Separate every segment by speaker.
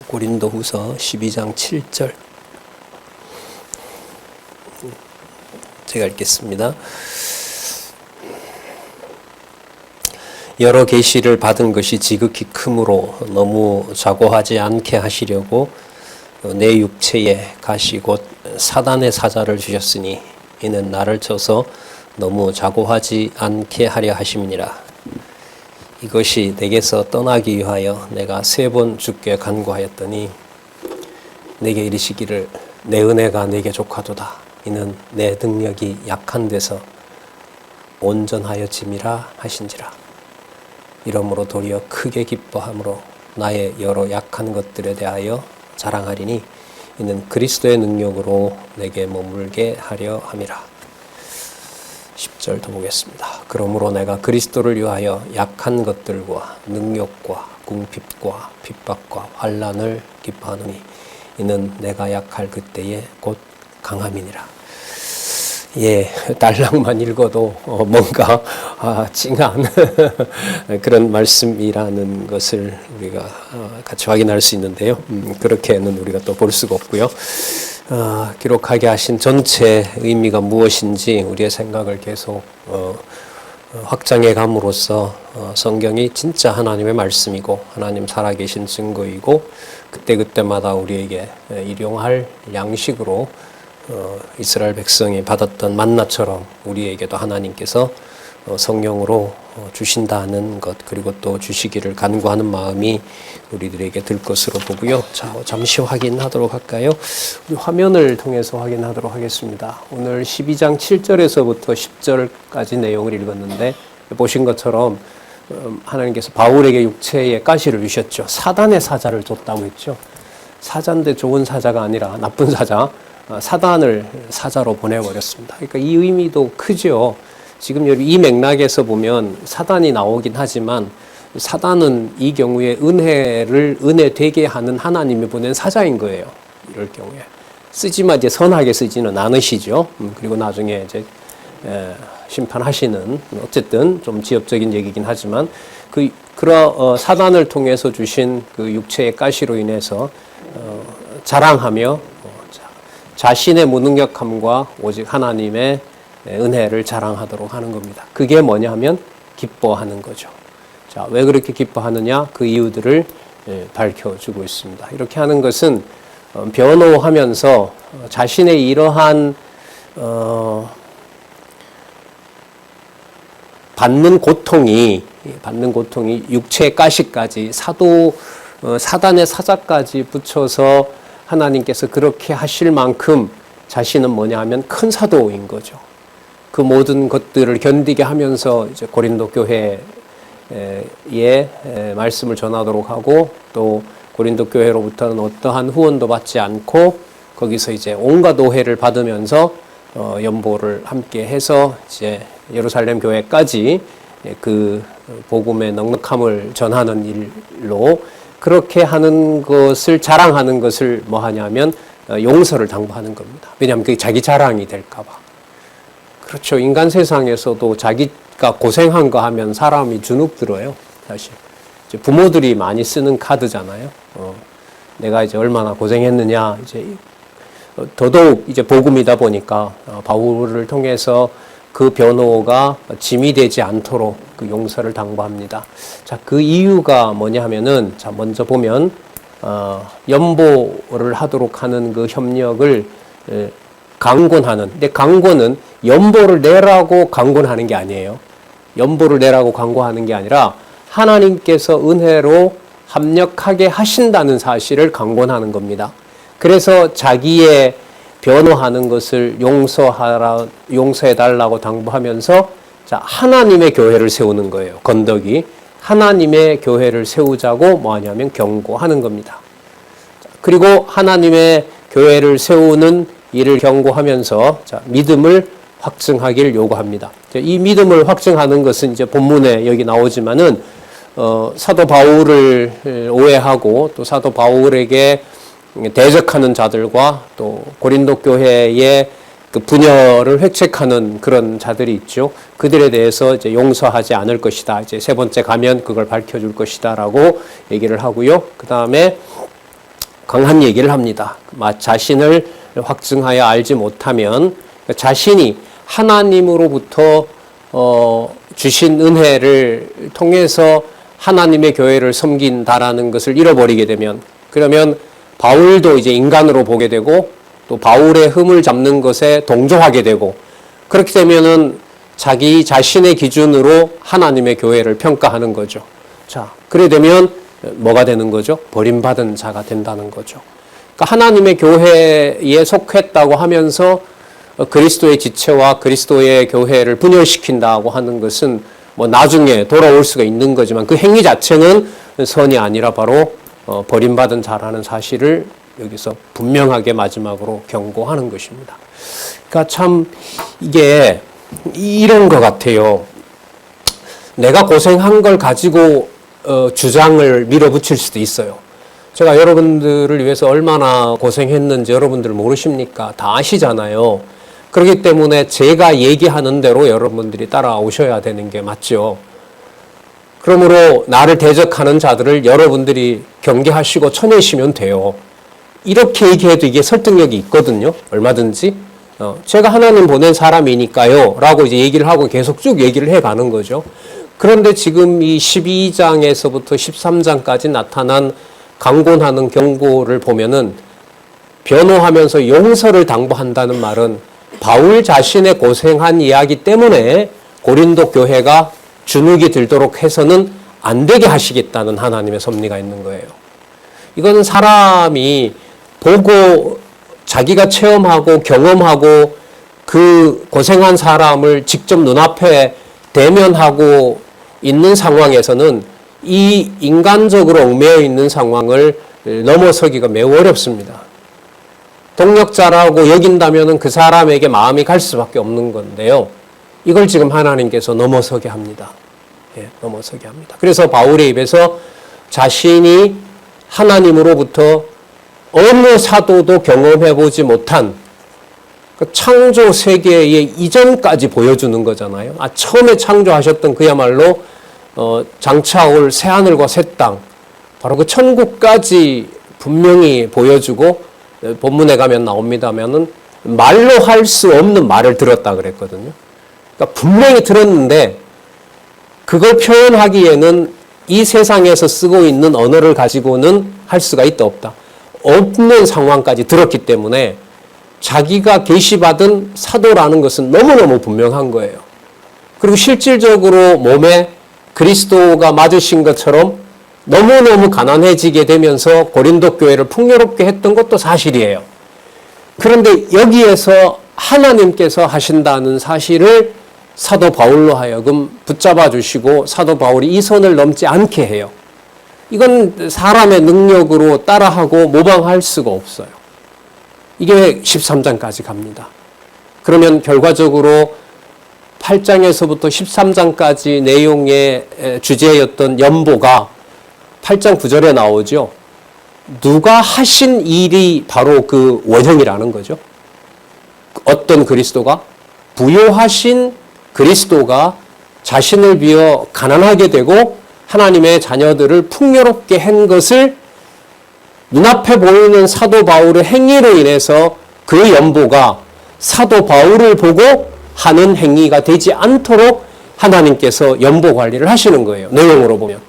Speaker 1: 고린도후서 12장 7절 제가 읽겠습니다. 여러 계시를 받은 것이 지극히 크므로 너무 자고하지 않게 하시려고 내 육체에 가시 곧 사단의 사자를 주셨으니 이는 나를 쳐서 너무 자고하지 않게 하려 하심이니라. 이것이 내게서 떠나기 위하여 내가 3번 주께 간구하였더니 내게 이르시기를 내 은혜가 내게 족하도다. 이는 내 능력이 약한 데서 온전하여 짐이라 하신지라. 이러므로 도리어 크게 기뻐함으로 나의 여러 약한 것들에 대하여 자랑하리니 이는 그리스도의 능력으로 내게 머물게 하려 함이라. 10절 더 보겠습니다. 그러므로 내가 그리스도를 위하여 약한 것들과 능력과 궁핍과 핍박과 환난을 기뻐하노니 이는 내가 약할 그때에 곧 강함이니라. 달랑만 읽어도 뭔가 찡한 그런 말씀이라는 것을 우리가 같이 확인할 수 있는데요. 그렇게는 우리가 또 볼 수가 없고요. 기록하게 하신 전체 의미가 무엇인지 우리의 생각을 계속 확장해 감으로써 성경이 진짜 하나님의 말씀이고 하나님 살아계신 증거이고 그때그때마다 우리에게 일용할 양식으로 이스라엘 백성이 받았던 만나처럼 우리에게도 하나님께서 성령으로 주신다는 것, 그리고 또 주시기를 간구하는 마음이 우리들에게 들 것으로 보고요. 자, 잠시 확인하도록 할까요? 우리 화면을 통해서 확인하도록 하겠습니다. 오늘 12장 7절에서부터 10절까지 내용을 읽었는데 보신 것처럼 하나님께서 바울에게 육체의 가시를 주셨죠. 사단의 사자를 줬다고 했죠. 사자인데 좋은 사자가 아니라 나쁜 사자, 사단을 사자로 보내버렸습니다. 그러니까 이 의미도 크죠. 지금 여기 이 맥락에서 보면 사단이 나오긴 하지만 사단은 이 경우에 은혜 되게 하는 하나님이 보낸 사자인 거예요. 이럴 경우에 쓰지만 이제 선하게 쓰지는 않으시죠. 그리고 나중에 이제 심판하시는, 어쨌든 좀 지엽적인 얘기긴 하지만 그런 사단을 통해서 주신 그 육체의 가시로 인해서 자랑하며 자신의 무능력함과 오직 하나님의 은혜를 자랑하도록 하는 겁니다. 그게 뭐냐 하면 기뻐하는 거죠. 자, 왜 그렇게 기뻐하느냐? 그 이유들을 밝혀주고 있습니다. 이렇게 하는 것은 변호하면서 자신의 이러한 받는 고통이 육체의 가시까지 사단의 사자까지 붙여서 하나님께서 그렇게 하실 만큼 자신은 뭐냐 하면 큰 사도인 거죠. 그 모든 것들을 견디게 하면서 이제 고린도 교회에 말씀을 전하도록 하고 또 고린도 교회로부터는 어떠한 후원도 받지 않고 거기서 이제 온갖 오해를 받으면서 연보를 함께 해서 이제 예루살렘 교회까지 그 복음의 넉넉함을 전하는 일로 그렇게 하는 것을 자랑하는 것을 뭐 하냐면 용서를 당부하는 겁니다. 왜냐하면 그게 자기 자랑이 될까 봐. 그렇죠. 인간 세상에서도 자기가 고생한 거 하면 사람이 주눅 들어요. 사실 이제 부모들이 많이 쓰는 카드잖아요. 내가 이제 얼마나 고생했느냐. 이제 더더욱 이제 복음이다 보니까 바울을 통해서 그 변호가 짐이 되지 않도록 그 용서를 당부합니다. 자, 그 이유가 뭐냐 하면은 자, 먼저 보면 연보를 하도록 하는 그 협력을 강권하는. 근데 강권은 연보를 내라고 강권하는 게 아니에요. 연보를 내라고 강권하는 게 아니라 하나님께서 은혜로 합력하게 하신다는 사실을 강권하는 겁니다. 그래서 자기의 변호하는 것을 용서해달라고 당부하면서 자, 하나님의 교회를 세우는 거예요. 건덕이. 하나님의 교회를 세우자고 뭐 하냐면 경고하는 겁니다. 그리고 하나님의 교회를 세우는 이를 경고하면서 자, 믿음을 확증하길 요구합니다. 이 믿음을 확증하는 것은 이제 본문에 여기 나오지만은 사도 바울을 오해하고 또 사도 바울에게 대적하는 자들과 또 고린도 교회의 그 분열을 획책하는 그런 자들이 있죠. 그들에 대해서 이제 용서하지 않을 것이다. 이제 3번째 가면 그걸 밝혀줄 것이다라고 얘기를 하고요. 그 다음에 강한 얘기를 합니다. 자신을 확증하여 알지 못하면 자신이 하나님으로부터 주신 은혜를 통해서 하나님의 교회를 섬긴다라는 것을 잃어버리게 되면, 그러면 바울도 이제 인간으로 보게 되고 또 바울의 흠을 잡는 것에 동조하게 되고, 그렇게 되면은 자기 자신의 기준으로 하나님의 교회를 평가하는 거죠. 자, 그래 되면 뭐가 되는 거죠? 버림받은 자가 된다는 거죠. 그러니까 하나님의 교회에 속했다고 하면서 그리스도의 지체와 그리스도의 교회를 분열시킨다고 하는 것은 뭐 나중에 돌아올 수가 있는 거지만 그 행위 자체는 선이 아니라 바로 버림받은 자라는 사실을 여기서 분명하게 마지막으로 경고하는 것입니다. 그러니까 참 이게 이런 것 같아요. 내가 고생한 걸 가지고 주장을 밀어붙일 수도 있어요. 제가 여러분들을 위해서 얼마나 고생했는지 여러분들 모르십니까? 다 아시잖아요. 그렇기 때문에 제가 얘기하는 대로 여러분들이 따라오셔야 되는 게 맞죠. 그러므로 나를 대적하는 자들을 여러분들이 경계하시고 쳐내시면 돼요. 이렇게 얘기해도 이게 설득력이 있거든요. 얼마든지. 제가 하나님 보낸 사람이니까요 라고 이제 얘기를 하고 계속 쭉 얘기를 해가는 거죠. 그런데 지금 이 12장에서부터 13장까지 나타난 강권하는 경고를 보면은 변호하면서 용서를 당부한다는 말은 바울 자신의 고생한 이야기 때문에 고린도 교회가 주눅이 들도록 해서는 안 되게 하시겠다는 하나님의 섭리가 있는 거예요. 이거는 사람이 보고 자기가 체험하고 경험하고 그 고생한 사람을 직접 눈앞에 대면하고 있는 상황에서는 이 인간적으로 얽매여 있는 상황을 넘어서기가 매우 어렵습니다. 동력자라고 여긴다면 그 사람에게 마음이 갈 수밖에 없는 건데요. 이걸 지금 하나님께서 넘어서게 합니다. 넘어서게 합니다. 그래서 바울의 입에서 자신이 하나님으로부터 어느 사도도 경험해보지 못한 그 창조 세계의 이전까지 보여주는 거잖아요. 처음에 창조하셨던 그야말로 장차올 새하늘과 새 땅, 바로 그 천국까지 분명히 보여주고, 본문에 가면 나옵니다면은 말로 할 수 없는 말을 들었다 그랬거든요. 그러니까 분명히 들었는데 그걸 표현하기에는 이 세상에서 쓰고 있는 언어를 가지고는 할 수가 있다 없다. 없는 상황까지 들었기 때문에 자기가 계시받은 사도라는 것은 너무너무 분명한 거예요. 그리고 실질적으로 몸에 그리스도가 맞으신 것처럼 너무너무 가난해지게 되면서 고린도 교회를 풍요롭게 했던 것도 사실이에요. 그런데 여기에서 하나님께서 하신다는 사실을 사도 바울로 하여금 붙잡아 주시고 사도 바울이 이 선을 넘지 않게 해요. 이건 사람의 능력으로 따라하고 모방할 수가 없어요. 이게 13장까지 갑니다. 그러면 결과적으로 8장에서부터 13장까지 내용의 주제였던 연보가 8장 9절에 나오죠. 누가 하신 일이 바로 그 원형이라는 거죠. 어떤 그리스도가? 부요하신 그리스도가 자신을 비어 가난하게 되고 하나님의 자녀들을 풍요롭게 한 것을 눈앞에 보이는 사도 바울의 행위로 인해서 그 연보가 사도 바울을 보고 하는 행위가 되지 않도록 하나님께서 연보 관리를 하시는 거예요. 내용으로 보면.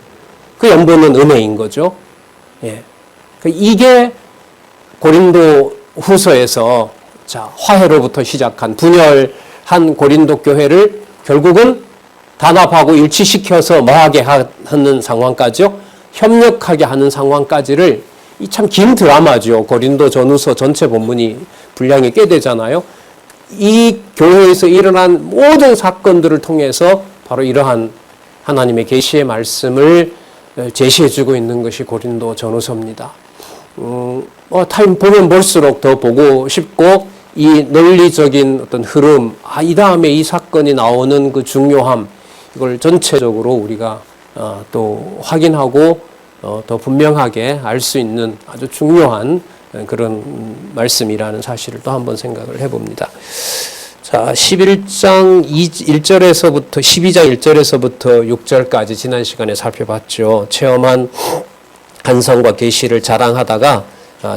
Speaker 1: 그 연보는 은혜인 거죠. 예. 이게 고린도 후서에서 화해로부터 시작한 분열한 고린도 교회를 결국은 단합하고 일치시켜서 뭐하게 하는 상황까지요? 협력하게 하는 상황까지를 이 참 긴 드라마죠. 고린도 전후서 전체 본문이 분량이 꽤 되잖아요. 이 교회에서 일어난 모든 사건들을 통해서 바로 이러한 하나님의 계시의 말씀을 제시해주고 있는 것이 고린도 전후서입니다. 타임 보면 볼수록 더 보고 싶고 이 논리적인 어떤 흐름, 이 다음에 이 사건이 나오는 그 중요함, 이걸 전체적으로 우리가 또 확인하고 더 분명하게 알 수 있는 아주 중요한 그런 말씀이라는 사실을 또 한번 생각을 해봅니다. 자, 11장 1절에서부터 12장 1절에서부터 6절까지 지난 시간에 살펴봤죠. 체험한 간성과 계시를 자랑하다가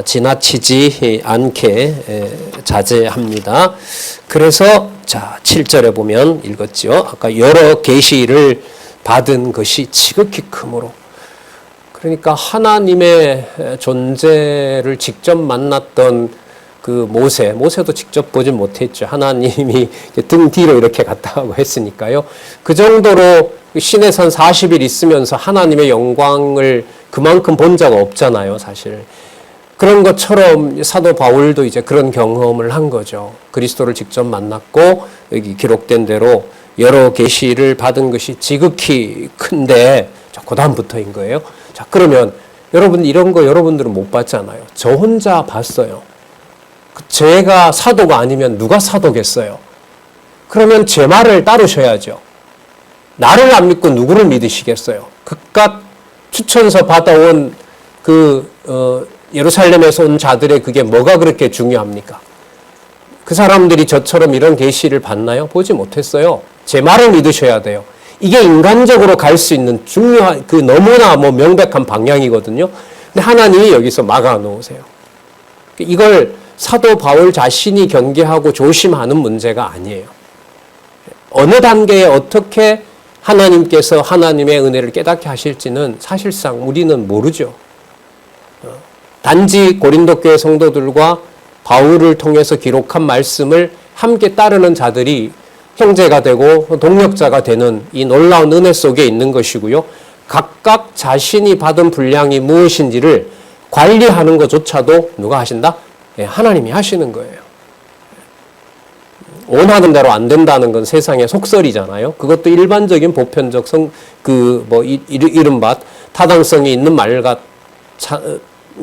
Speaker 1: 지나치지 않게 자제합니다. 그래서 자 7절에 보면 읽었죠. 아까 여러 계시를 받은 것이 지극히 크므로, 그러니까 하나님의 존재를 직접 만났던 그 모세도 직접 보진 못했죠. 하나님이 등 뒤로 이렇게 갔다 하고 했으니까요. 그 정도로 신의 산 40일 있으면서 하나님의 영광을 그만큼 본 적 없잖아요, 사실. 그런 것처럼 사도 바울도 이제 그런 경험을 한 거죠. 그리스도를 직접 만났고 여기 기록된 대로 여러 계시를 받은 것이 지극히 큰데, 자, 그 다음부터인 거예요. 자, 그러면 여러분 이런 거 여러분들은 못 봤잖아요. 저 혼자 봤어요. 제가 사도가 아니면 누가 사도겠어요? 그러면 제 말을 따르셔야죠. 나를 안 믿고 누구를 믿으시겠어요? 그깟 추천서 받아온 예루살렘에서 온 자들의 그게 뭐가 그렇게 중요합니까? 그 사람들이 저처럼 이런 계시를 봤나요? 보지 못했어요. 제 말을 믿으셔야 돼요. 이게 인간적으로 갈 수 있는 중요한, 너무나 명백한 방향이거든요. 근데 하나님이 여기서 막아 놓으세요. 이걸 사도 바울 자신이 경계하고 조심하는 문제가 아니에요. 어느 단계에 어떻게 하나님께서 하나님의 은혜를 깨닫게 하실지는 사실상 우리는 모르죠. 단지 고린도 교회 성도들과 바울을 통해서 기록한 말씀을 함께 따르는 자들이 형제가 되고 동력자가 되는 이 놀라운 은혜 속에 있는 것이고요. 각각 자신이 받은 분량이 무엇인지를 관리하는 것조차도 누가 하신다? 하나님이 하시는 거예요. 원하는 대로 안 된다는 건 세상의 속설이잖아요. 그것도 일반적인 보편적 이른바 타당성이 있는 말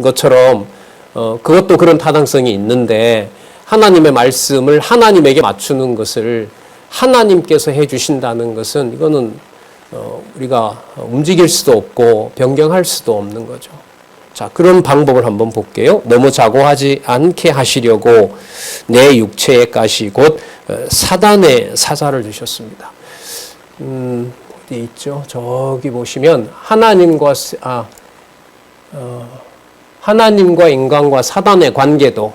Speaker 1: 것처럼 그것도 그런 타당성이 있는데, 하나님의 말씀을 하나님에게 맞추는 것을 하나님께서 해주신다는 것은 이거는 우리가 움직일 수도 없고 변경할 수도 없는 거죠. 자, 그런 방법을 한번 볼게요. 너무 자고하지 않게 하시려고 내 육체에 가시 곧 사단의 사자를 주셨습니다. 어디 있죠? 저기 보시면 하나님과 인간과 사단의 관계도,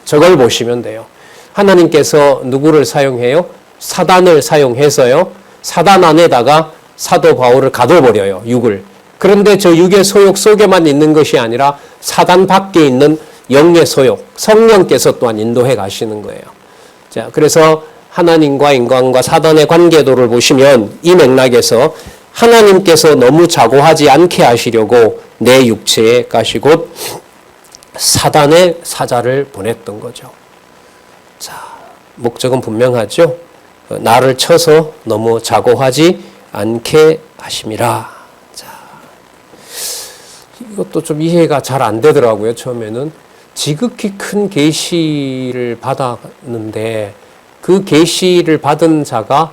Speaker 1: 저걸 보시면 돼요. 하나님께서 누구를 사용해요? 사단을 사용해서요. 사단 안에다가 사도 바울을 가둬버려요. 육을. 그런데 저 육의 소욕 속에만 있는 것이 아니라 사단 밖에 있는 영의 소욕, 성령께서 또한 인도해 가시는 거예요. 자, 그래서 하나님과 인간과 사단의 관계도를 보시면 이 맥락에서 하나님께서 너무 자고하지 않게 하시려고 내 육체에 가시 곧 사단의 사자를 보냈던 거죠. 자, 목적은 분명하죠. 나를 쳐서 너무 자고하지 않게 하심이라. 자, 이것도 좀 이해가 잘 안 되더라고요. 처음에는 지극히 큰 계시를 받았는데 그 계시를 받은 자가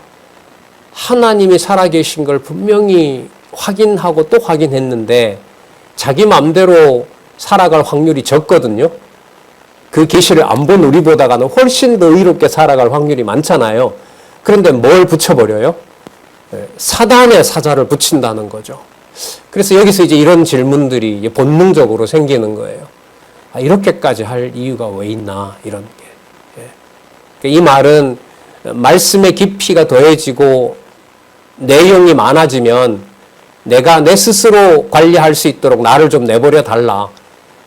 Speaker 1: 하나님이 살아계신 걸 분명히 확인하고 또 확인했는데 자기 마음대로 살아갈 확률이 적거든요. 그 계시를 안 본 우리보다는 훨씬 더 의롭게 살아갈 확률이 많잖아요. 그런데 뭘 붙여버려요? 사단의 사자를 붙인다는 거죠. 그래서 여기서 이제 이런 질문들이 본능적으로 생기는 거예요. 아, 이렇게까지 할 이유가 왜 있나, 이런 게. 이 말은 말씀의 깊이가 더해지고 내용이 많아지면 내가 내 스스로 관리할 수 있도록 나를 좀 내버려 달라.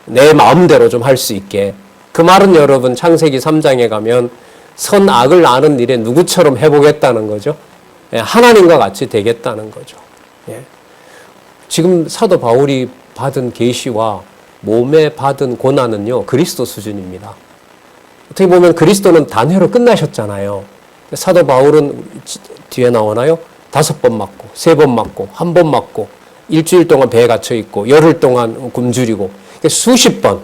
Speaker 1: 내 마음대로 좀 할 수 있게. 그 말은 여러분 창세기 3장에 가면 선악을 아는 일에 누구처럼 해보겠다는 거죠. 하나님과 같이 되겠다는 거죠. 지금 사도 바울이 받은 계시와 몸에 받은 고난은요, 그리스도 수준입니다. 어떻게 보면 그리스도는 단회로 끝나셨잖아요. 사도 바울은 뒤에 나오나요? 5번 맞고, 3번 맞고, 1번 맞고, 일주일 동안 배에 갇혀 있고, 열흘 동안 굶주리고, 수십 번,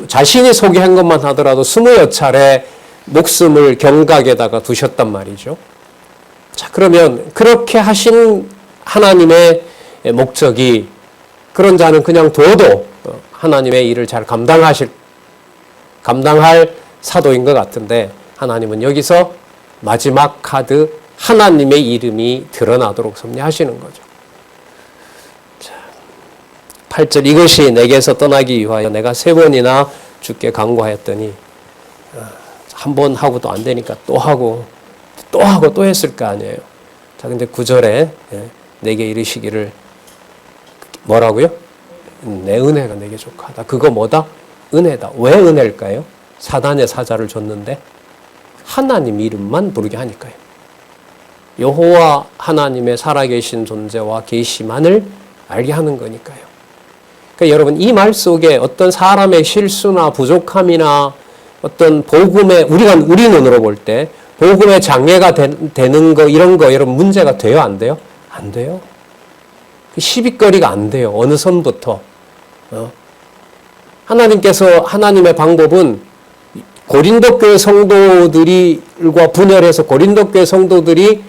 Speaker 1: 자신이 소개한 것만 하더라도 20여차례 목숨을 경각에다가 두셨단 말이죠. 자, 그러면 그렇게 하신 하나님의 목적이 그런 자는 그냥 둬도 하나님의 일을 잘 감당할 사도인 것 같은데, 하나님은 여기서 마지막 카드 하나님의 이름이 드러나도록 섭리하시는 거죠. 자, 8절 이것이 내게서 떠나기 위하여 내가 3번이나 주께 간구하였더니 한 번 하고도 안 되니까 또 하고 또 했을 거 아니에요. 자, 근데 9절에 내게 이르시기를 뭐라고요? 내 은혜가 내게 족하다. 그거 뭐다? 은혜다. 왜 은혜일까요? 사단의 사자를 줬는데 하나님 이름만 부르게 하니까요. 여호와 하나님의 살아계신 존재와 계시만을 알게 하는 거니까요. 그러니까 여러분 이 말 속에 어떤 사람의 실수나 부족함이나 어떤 복음의 우리 눈으로 볼 때 복음의 장애가 되는 거 이런 거 여러분 문제가 돼요? 안 돼요? 안 돼요. 시비거리가 안 돼요. 어느 선부터. 하나님께서 하나님의 방법은 고린도 교회 성도들과 분열해서 고린도 교회 성도들이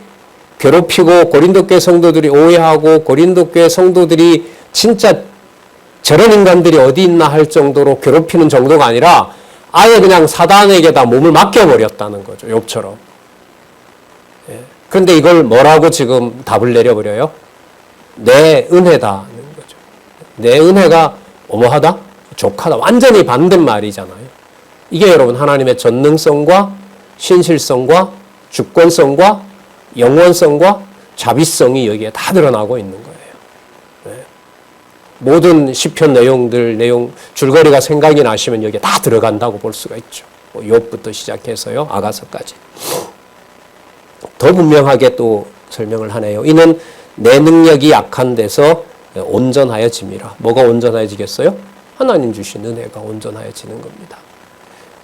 Speaker 1: 괴롭히고 고린도 교회 성도들이 오해하고 고린도 교회 성도들이 진짜 저런 인간들이 어디 있나 할 정도로 괴롭히는 정도가 아니라 아예 그냥 사단에게 다 몸을 맡겨버렸다는 거죠. 욥처럼. 그런데 이걸 뭐라고 지금 답을 내려버려요? 내 은혜다는 거죠. 내 은혜가 뭐하다? 족하다. 완전히 반대말이잖아요. 이게 여러분 하나님의 전능성과 신실성과 주권성과 영원성과 자비성이 여기에 다 드러나고 있는 거예요. 모든 시편 내용 줄거리가 생각이 나시면 여기에 다 들어간다고 볼 수가 있죠. 욥부터 시작해서요 아가서까지. 더 분명하게 또 설명을 하네요. 이는 내 능력이 약한 데서 온전하여짐이라. 뭐가 온전해지겠어요? 하나님 주신 은혜가 온전하여지는 겁니다.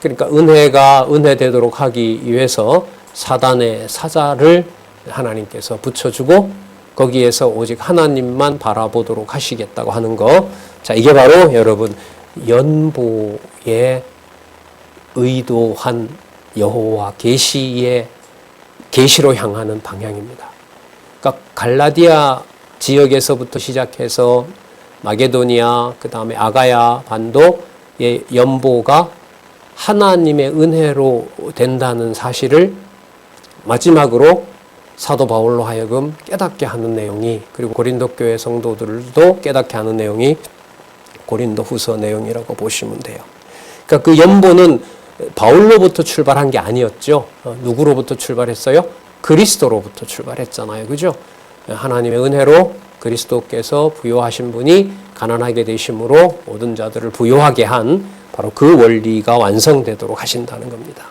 Speaker 1: 그러니까 은혜가 은혜되도록 하기 위해서 사단의 사자를 하나님께서 붙여주고 거기에서 오직 하나님만 바라보도록 하시겠다고 하는 거. 자, 이게 바로 여러분 연보의 의도한 여호와 계시로 향하는 방향입니다. 그러니까 갈라디아 지역에서부터 시작해서 마게도니아, 그 다음에 아가야 반도의 연보가 하나님의 은혜로 된다는 사실을 마지막으로 사도 바울로 하여금 깨닫게 하는 내용이, 그리고 고린도 교회 성도들도 깨닫게 하는 내용이 고린도 후서 내용이라고 보시면 돼요. 그러니까 그 연보는 바울로부터 출발한 게 아니었죠. 누구로부터 출발했어요? 그리스도로부터 출발했잖아요. 그죠? 하나님의 은혜로 그리스도께서 부요하신 분이 가난하게 되심으로 모든 자들을 부요하게 한 바로 그 원리가 완성되도록 하신다는 겁니다.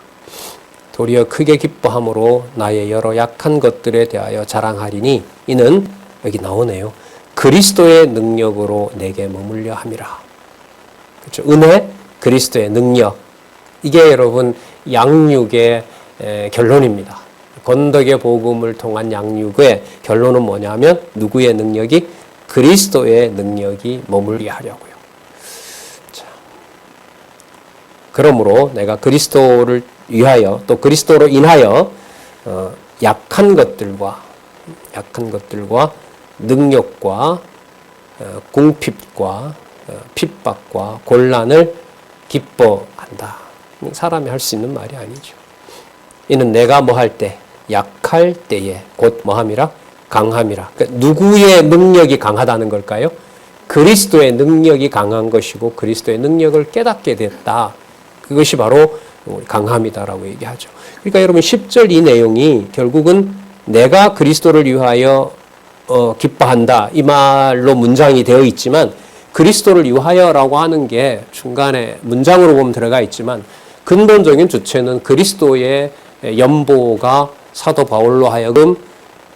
Speaker 1: 도리어 크게 기뻐함으로 나의 여러 약한 것들에 대하여 자랑하리니 이는 여기 나오네요. 그리스도의 능력으로 내게 머물려 함이라. 그렇죠? 은혜, 그리스도의 능력. 이게 여러분 양육의 결론입니다. 건덕의 복음을 통한 양육의 결론은 뭐냐면 누구의 능력이? 그리스도의 능력이 머물게 하려고요. 자, 그러므로 내가 그리스도를 위하여 또 그리스도로 인하여 약한 것들과 능력과 궁핍과 핍박과 곤란을 기뻐한다. 사람이 할 수 있는 말이 아니죠. 이는 내가 뭐 할 때, 약할 때에 곧 뭐함이라? 강함이라. 그러니까 누구의 능력이 강하다는 걸까요? 그리스도의 능력이 강한 것이고 그리스도의 능력을 깨닫게 됐다. 그것이 바로 강함이다라고 얘기하죠. 그러니까 여러분 10절 이 내용이 결국은 내가 그리스도를 위하여 기뻐한다. 이 말로 문장이 되어 있지만 그리스도를 위하여라고 하는 게 중간에 문장으로 보면 들어가 있지만 근본적인 주체는 그리스도의 연보가 사도 바울로 하여금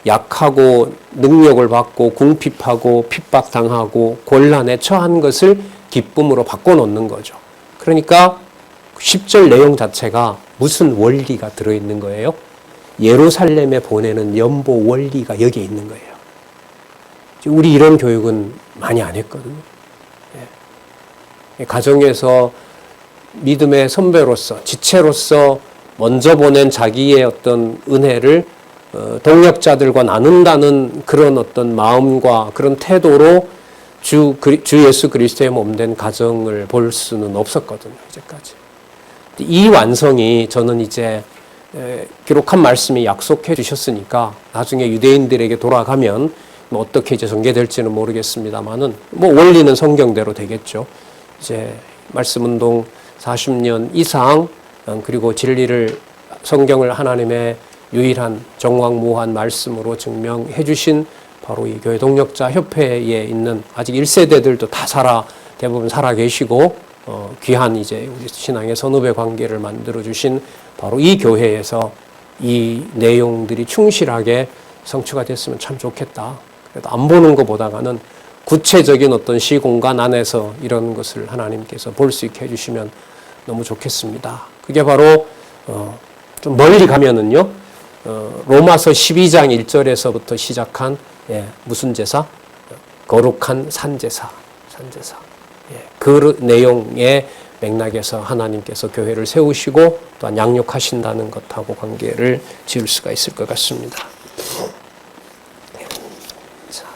Speaker 1: 약하고 능력을 받고 궁핍하고 핍박당하고 곤란에 처한 것을 기쁨으로 바꿔놓는 거죠. 그러니까 10절 내용 자체가 무슨 원리가 들어있는 거예요? 예루살렘에 보내는 연보 원리가 여기에 있는 거예요. 우리 이런 교육은 많이 안 했거든요. 가정에서 믿음의 선배로서, 지체로서 먼저 보낸 자기의 어떤 은혜를 동역자들과 나눈다는 그런 어떤 마음과 그런 태도로 주 예수 그리스도의 몸된 가정을 볼 수는 없었거든요. 이제까지. 이 완성이 저는 이제 기록한 말씀이 약속해 주셨으니까 나중에 유대인들에게 돌아가면 뭐 어떻게 이제 전개될지는 모르겠습니다만은 뭐 원리는 성경대로 되겠죠. 이제 말씀운동 40년 이상 그리고 진리를 성경을 하나님의 유일한 정확무한 말씀으로 증명해 주신 바로 이 교회 동력자 협회에 있는 아직 1세대들도 다 대부분 살아 계시고 귀한 이제 우리 신앙의 선후배 관계를 만들어 주신 바로 이 교회에서 이 내용들이 충실하게 성취가 됐으면 참 좋겠다. 그래도 안 보는 것보다는 구체적인 어떤 시공간 안에서 이런 것을 하나님께서 볼 수 있게 해주시면 너무 좋겠습니다. 그게 바로 좀 멀리 가면은요, 로마서 12장 1절에서부터 시작한 무슨 제사? 거룩한 산제사. 그 내용의 맥락에서 하나님께서 교회를 세우시고 또한 양육하신다는 것하고 관계를 지을 수가 있을 것 같습니다.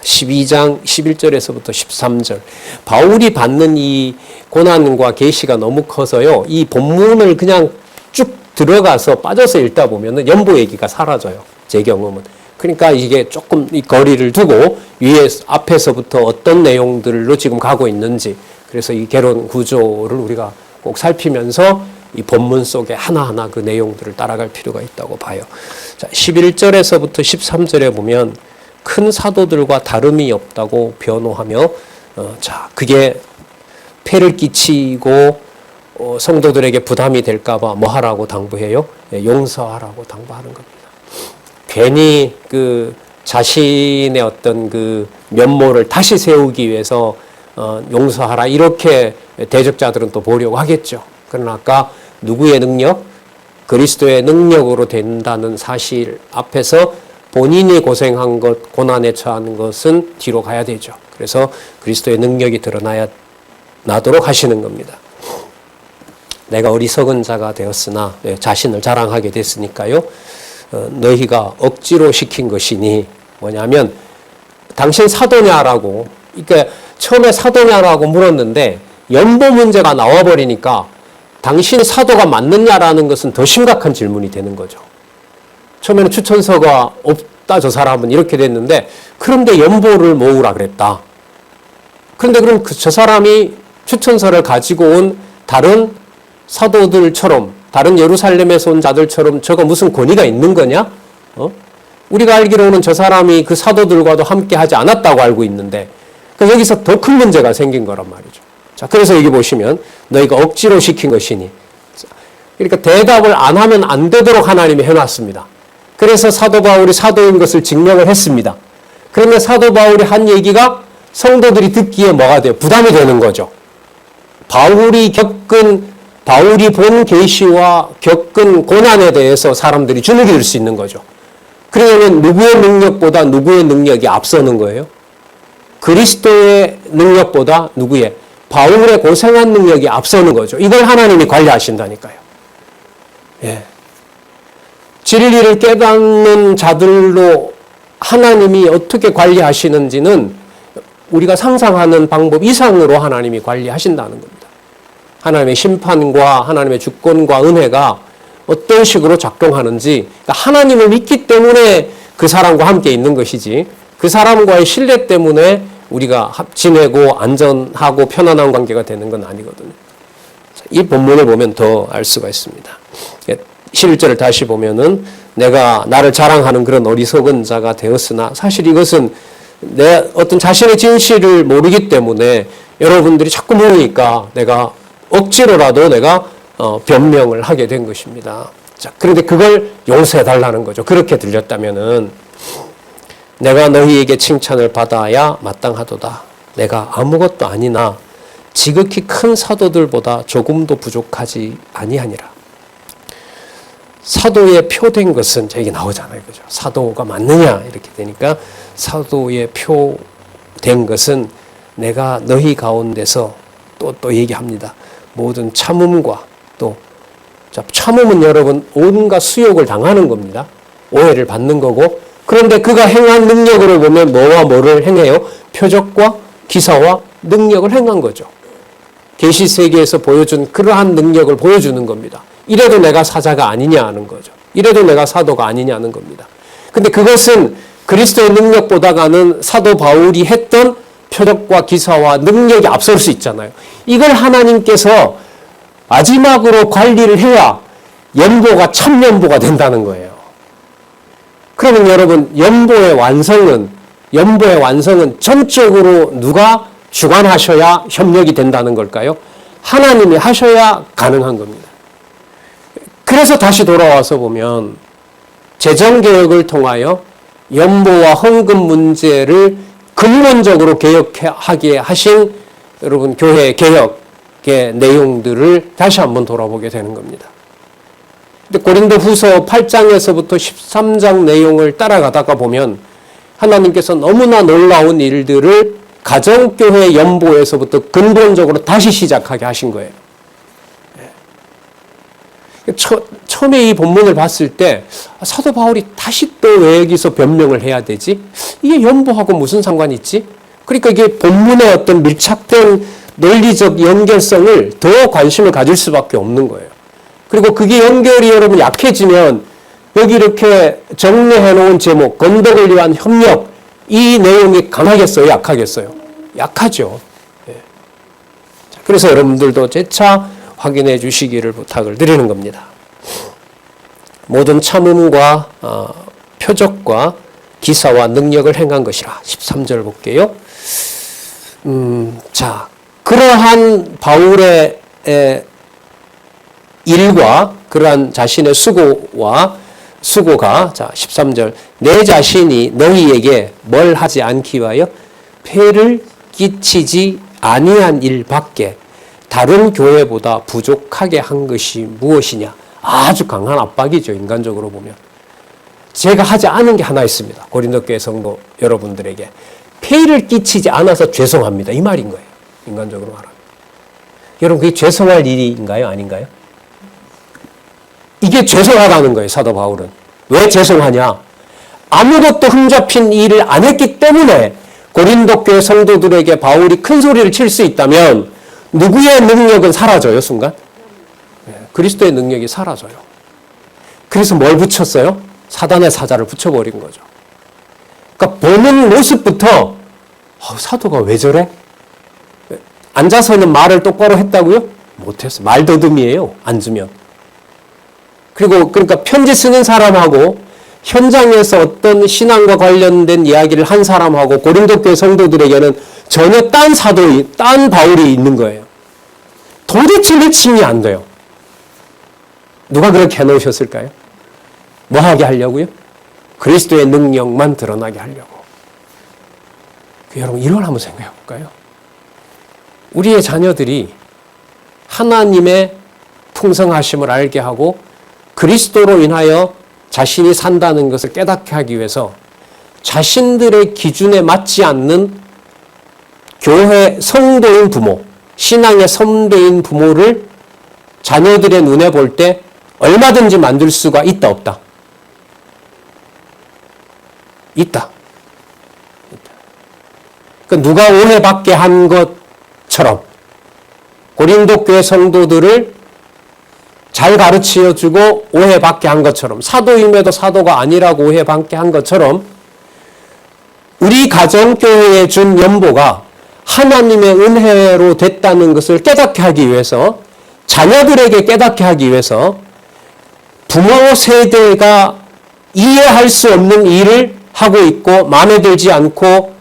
Speaker 1: 12장 11절에서부터 13절. 바울이 받는 이 고난과 계시가 너무 커서요, 이 본문을 그냥 쭉 들어가서 빠져서 읽다 보면은 연보 얘기가 사라져요. 제 경험은. 그러니까 이게 조금 이 거리를 두고 위에 앞에서부터 어떤 내용들로 지금 가고 있는지, 그래서 이 개론 구조를 우리가 꼭 살피면서 이 본문 속에 하나하나 그 내용들을 따라갈 필요가 있다고 봐요. 자, 11절에서부터 13절에 보면 큰 사도들과 다름이 없다고 변호하며, 자, 그게 폐를 끼치고 성도들에게 부담이 될까봐 뭐 하라고 당부해요? 용서하라고 당부하는 겁니다. 괜히 그 자신의 어떤 그 면모를 다시 세우기 위해서 용서하라 이렇게 대적자들은 또 보려고 하겠죠. 그러나 아까 누구의 능력? 그리스도의 능력으로 된다는 사실 앞에서 본인이 고생한 것, 고난에 처한 것은 뒤로 가야 되죠. 그래서 그리스도의 능력이 나도록 하시는 겁니다. 내가 어리석은 자가 되었으나 자신을 자랑하게 됐으니까요. 너희가 억지로 시킨 것이니 뭐냐면 당신 사도냐라고, 그러니까 처음에 사도냐라고 물었는데 연보 문제가 나와버리니까 당신 사도가 맞느냐라는 것은 더 심각한 질문이 되는 거죠. 처음에는 추천서가 없다 저 사람은 이렇게 됐는데, 그런데 연보를 모으라 그랬다. 그런데 그럼 저 사람이 추천서를 가지고 온 다른 사도들처럼, 다른 예루살렘에서 온 자들처럼 저거 무슨 권위가 있는 거냐? 우리가 알기로는 저 사람이 그 사도들과도 함께 하지 않았다고 알고 있는데, 그래서 여기서 더 큰 문제가 생긴 거란 말이죠. 자, 그래서 여기 보시면 너희가 억지로 시킨 것이니, 그러니까 대답을 안 하면 안 되도록 하나님이 해놨습니다. 그래서 사도 바울이 사도인 것을 증명을 했습니다. 그러면 사도 바울이 한 얘기가 성도들이 듣기에 뭐가 돼요? 부담이 되는 거죠. 바울이 본 계시와 겪은 고난에 대해서 사람들이 주눅이 들 수 있는 거죠. 그러면 누구의 능력보다 누구의 능력이 앞서는 거예요? 그리스도의 능력보다 누구의? 바울의 고생한 능력이 앞서는 거죠. 이걸 하나님이 관리하신다니까요. 예. 진리를 깨닫는 자들로 하나님이 어떻게 관리하시는지는 우리가 상상하는 방법 이상으로 하나님이 관리하신다는 겁니다. 하나님의 심판과 하나님의 주권과 은혜가 어떤 식으로 작동하는지, 그러니까 하나님을 믿기 때문에 그 사람과 함께 있는 것이지, 그 사람과의 신뢰 때문에 우리가 지내고 안전하고 편안한 관계가 되는 건 아니거든요. 이 본문을 보면 더 알 수가 있습니다. 11절을 다시 보면은 내가 나를 자랑하는 그런 어리석은 자가 되었으나, 사실 이것은 내 어떤 자신의 진실을 모르기 때문에 여러분들이 자꾸 모르니까 내가 억지로라도 내가 변명을 하게 된 것입니다. 자, 그런데 그걸 용서해 달라는 거죠. 그렇게 들렸다면은 내가 너희에게 칭찬을 받아야 마땅하도다. 내가 아무것도 아니나 지극히 큰 사도들보다 조금도 부족하지 아니하니라. 사도의 표된 것은 저에게 나오잖아요. 그죠? 사도가 맞느냐 이렇게 되니까 사도의 표된 것은 내가 너희 가운데서 또 얘기합니다. 모든 참음과 또 참음은 여러분 온갖 수욕을 당하는 겁니다. 오해를 받는 거고, 그런데 그가 행한 능력으로 보면 뭐와 뭐를 행해요? 표적과 기사와 능력을 행한 거죠. 계시세계에서 보여준 그러한 능력을 보여주는 겁니다. 이래도 내가 사자가 아니냐 하는 거죠. 이래도 내가 사도가 아니냐 하는 겁니다. 근데 그것은 그리스도의 능력보다가는 사도 바울이 했던 표적과 기사와 능력이 앞설 수 있잖아요. 이걸 하나님께서 마지막으로 관리를 해야 연보가 참 연보가 된다는 거예요. 그러면 여러분, 연보의 완성은 전적으로 누가 주관하셔야 협력이 된다는 걸까요? 하나님이 하셔야 가능한 겁니다. 그래서 다시 돌아와서 보면 재정개혁을 통하여 연보와 헌금 문제를 근본적으로 개혁하게 하신 여러분 교회 개혁의 내용들을 다시 한번 돌아보게 되는 겁니다. 근데 고린도후서 8장에서부터 13장 내용을 따라가다가 보면 하나님께서 너무나 놀라운 일들을 가정교회 연보에서부터 근본적으로 다시 시작하게 하신 거예요. 처음에 이 본문을 봤을 때 사도 바울이 다시 또 왜 여기서 변명을 해야 되지? 이게 연보하고 무슨 상관이 있지? 그러니까 이게 본문의 어떤 밀착된 논리적 연결성을 더 관심을 가질 수밖에 없는 거예요. 그리고 그게 연결이 여러분 약해지면 여기 이렇게 정리해 놓은 제목, 건덕을 위한 협력, 이 내용이 강하겠어요? 약하겠어요? 약하죠. 그래서 여러분들도 재차 확인해 주시기를 부탁을 드리는 겁니다. 모든 참음과 표적과 기사와 능력을 행한 것이라. 13절 볼게요. 자, 그러한 바울의 일과 그러한 자신의 수고가 자 13절 내 자신이 너희에게 뭘 하지 않기 위하여 폐를 끼치지 아니한 일밖에 다른 교회보다 부족하게 한 것이 무엇이냐. 아주 강한 압박이죠. 인간적으로 보면. 제가 하지 않은 게 하나 있습니다. 고린도교회 성도 여러분들에게. 폐를 끼치지 않아서 죄송합니다. 이 말인 거예요. 인간적으로 말하면. 여러분 그게 죄송할 일인가요? 아닌가요? 이게 죄송하다는 거예요. 사도 바울은. 왜 죄송하냐? 아무것도 흠잡힌 일을 안 했기 때문에 고린도교회 성도들에게 바울이 큰 소리를 칠 수 있다면 누구의 능력은 사라져요, 순간? 그리스도의 능력이 사라져요. 그래서 뭘 붙였어요? 사단의 사자를 붙여버린 거죠. 그러니까 보는 모습부터 사도가 왜 저래? 앉아서는 말을 똑바로 했다고요? 못했어요. 말더듬이에요. 앉으면. 그리고 그러니까 편지 쓰는 사람하고 현장에서 어떤 신앙과 관련된 이야기를 한 사람하고 고린도교회 성도들에게는 전혀 딴 바울이 있는 거예요. 도대체 매칭이 안 돼요. 누가 그렇게 해놓으셨을까요? 뭐 하게 하려고요? 그리스도의 능력만 드러나게 하려고. 여러분 이걸 한번 생각해 볼까요? 우리의 자녀들이 하나님의 풍성하심을 알게 하고 그리스도로 인하여 자신이 산다는 것을 깨닫게 하기 위해서 자신들의 기준에 맞지 않는 교회 성도인 부모, 신앙의 선배인 부모를 자녀들의 눈에 볼 때 얼마든지 만들 수가 있다, 없다? 있다. 그러니까 누가 오해받게 한 것처럼 고린도 교회 성도들을 잘 가르치어주고 오해받게 한 것처럼 사도임에도 사도가 아니라고 오해받게 한 것처럼 우리 가정교회에 준 연보가 하나님의 은혜로 됐다는 것을 깨닫게 하기 위해서 자녀들에게 깨닫게 하기 위해서 부모 세대가 이해할 수 없는 일을 하고 있고 마음에 들지 않고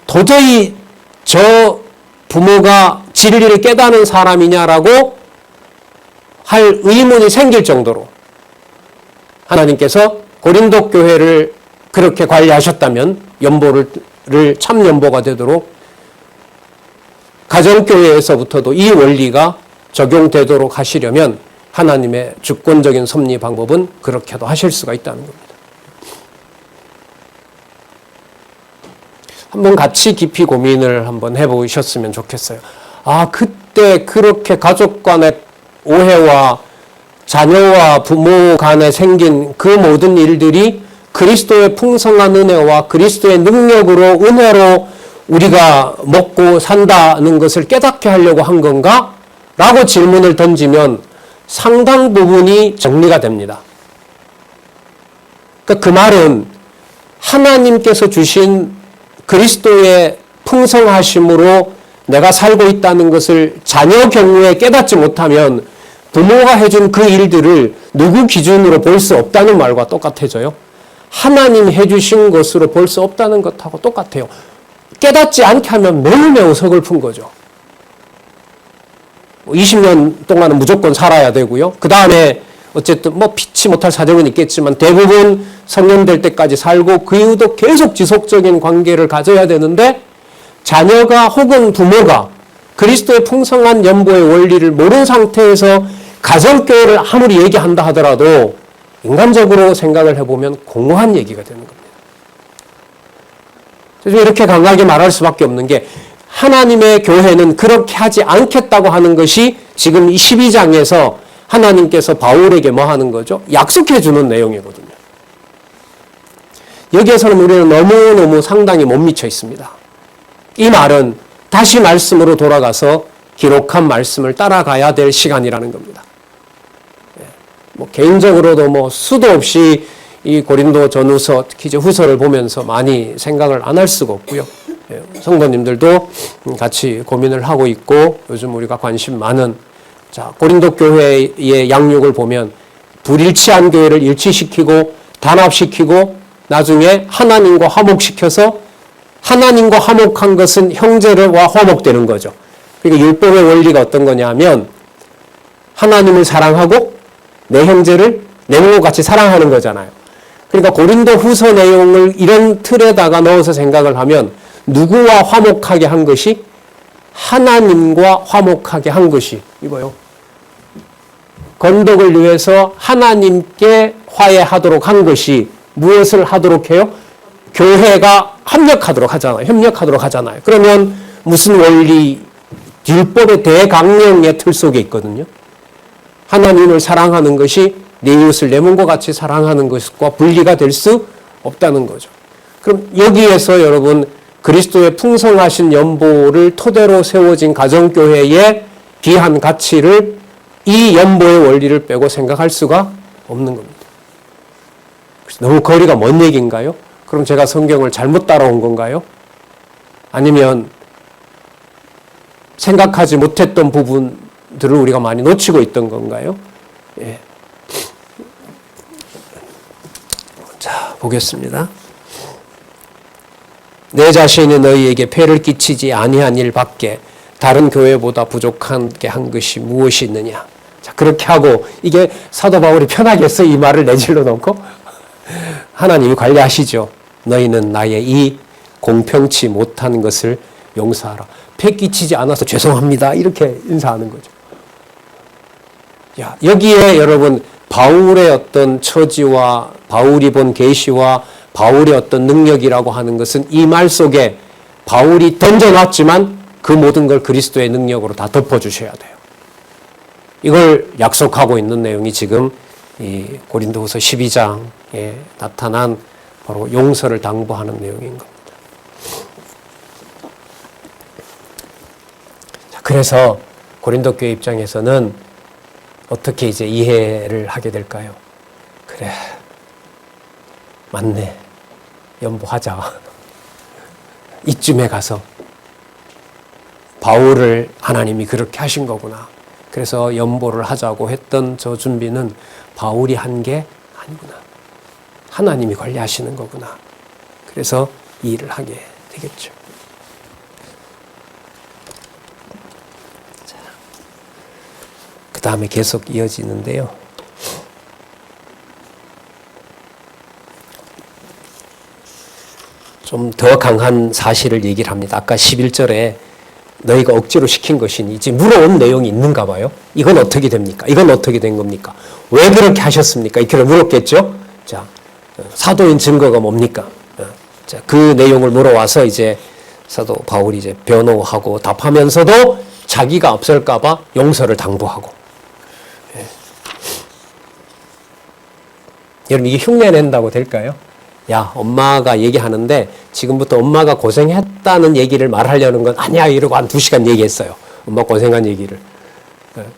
Speaker 1: 도저히 저 부모가 진리를 깨닫는 사람이냐라고 할 의문이 생길 정도로 하나님께서 고린도 교회를 그렇게 관리하셨다면 연보를 참 연보가 되도록 가정교회에서부터도 이 원리가 적용되도록 하시려면 하나님의 주권적인 섭리 방법은 그렇게도 하실 수가 있다는 겁니다. 한번 같이 깊이 고민을 한번 해보셨으면 좋겠어요. 그때 그렇게 가족 간의 오해와 자녀와 부모 간에 생긴 그 모든 일들이 그리스도의 풍성한 은혜와 그리스도의 능력으로 은혜로 우리가 먹고 산다는 것을 깨닫게 하려고 한 건가? 라고 질문을 던지면 상당 부분이 정리가 됩니다. 그러니까 그 말은 하나님께서 주신 그리스도의 풍성하심으로 내가 살고 있다는 것을 자녀 경우에 깨닫지 못하면 부모가 해준 그 일들을 누구 기준으로 볼 수 없다는 말과 똑같아져요. 하나님 해주신 것으로 볼 수 없다는 것하고 똑같아요. 깨닫지 않게 하면 매우 서글픈 거죠. 20년 동안은 무조건 살아야 되고요. 그 다음에 어쨌든 피치 못할 사정은 있겠지만 대부분 성년될 때까지 살고 그 이후도 계속 지속적인 관계를 가져야 되는데 자녀가 혹은 부모가 그리스도의 풍성한 연보의 원리를 모르는 상태에서 가정교회를 아무리 얘기한다 하더라도 인간적으로 생각을 해보면 공허한 얘기가 되는 겁니다. 그래서 이렇게 강하게 말할 수밖에 없는 게 하나님의 교회는 그렇게 하지 않겠다고 하는 것이 지금 이 12장에서 하나님께서 바울에게 뭐 하는 거죠? 약속해 주는 내용이거든요. 여기에서는 우리는 너무너무 상당히 못 미쳐 있습니다. 이 말은 다시 말씀으로 돌아가서 기록한 말씀을 따라가야 될 시간이라는 겁니다. 개인적으로도 수도 없이 이 고린도 전후서, 특히 이제 후서를 보면서 많이 생각을 안 할 수가 없고요. 성도님들도 같이 고민을 하고 있고 요즘 우리가 관심 많은 고린도 교회의 양육을 보면 불일치한 교회를 일치시키고 단합시키고 나중에 하나님과 화목시켜서 하나님과 화목한 것은 형제와 화목되는 거죠. 그러니까 율법의 원리가 어떤 거냐면 하나님을 사랑하고 내 형제를 내 몸과 같이 사랑하는 거잖아요. 그러니까 고린도 후서 내용을 이런 틀에다가 넣어서 생각을 하면 누구와 화목하게 한 것이? 하나님과 화목하게 한 것이 이거요. 건덕을 위해서 하나님께 화해하도록 한 것이 무엇을 하도록 해요? 교회가 협력하도록 하잖아요. 그러면 무슨 원리? 율법의 대강령의 틀 속에 있거든요. 하나님을 사랑하는 것이 내 이웃을 내 몸과 같이 사랑하는 것과 분리가 될 수 없다는 거죠. 그럼 여기에서 여러분 그리스도의 풍성하신 연보를 토대로 세워진 가정교회의 귀한 가치를 이 연보의 원리를 빼고 생각할 수가 없는 겁니다. 너무 거리가 먼 얘기인가요? 그럼 제가 성경을 잘못 따라온 건가요? 아니면 생각하지 못했던 부분들을 우리가 많이 놓치고 있던 건가요? 예. 자, 보겠습니다. 내 자신이 너희에게 폐를 끼치지 아니한 일 밖에 다른 교회보다 부족하게 한 것이 무엇이 있느냐. 자, 그렇게 하고 이게 사도 바울이 편하게 써 이 말을 내질러 놓고 하나님이 관리하시죠. 너희는 나의 이 공평치 못한 것을 용서하라. 폐 끼치지 않아서 죄송합니다. 이렇게 인사하는 거죠. 야, 여기에 여러분 바울의 어떤 처지와 바울이 본 계시와 바울의 어떤 능력이라고 하는 것은 이 말 속에 바울이 던져놨지만 그 모든 걸 그리스도의 능력으로 다 덮어주셔야 돼요. 이걸 약속하고 있는 내용이 지금 이 고린도후서 12장에 나타난 바로 용서를 당부하는 내용인 겁니다. 자, 그래서 고린도 교회 입장에서는 어떻게 이제 이해를 하게 될까요? 그래, 맞네. 연보하자. 이쯤에 가서 바울을 하나님이 그렇게 하신 거구나. 그래서 연보를 하자고 했던 저 준비는 바울이 한 게 아니구나. 하나님이 관리하시는 거구나. 그래서 이 일을 하게 되겠죠. 자, 그 다음에 계속 이어지는데요. 좀 더 강한 사실을 얘기를 합니다. 아까 11절에 너희가 억지로 시킨 것이니 이제 물어온 내용이 있는가 봐요. 이건 어떻게 됩니까? 이건 어떻게 된 겁니까? 왜 그렇게 하셨습니까? 이렇게 물었겠죠? 자, 사도인 증거가 뭡니까? 자, 그 내용을 물어와서 이제 사도 바울이 이제 변호하고 답하면서도 자기가 앞설까봐 용서를 당부하고. 예. 여러분, 이게 흉내낸다고 될까요? 야, 엄마가 얘기하는데 지금부터 엄마가 고생했다는 얘기를 말하려는 건 아니야 이러고 한 2시간 얘기했어요. 엄마 고생한 얘기를.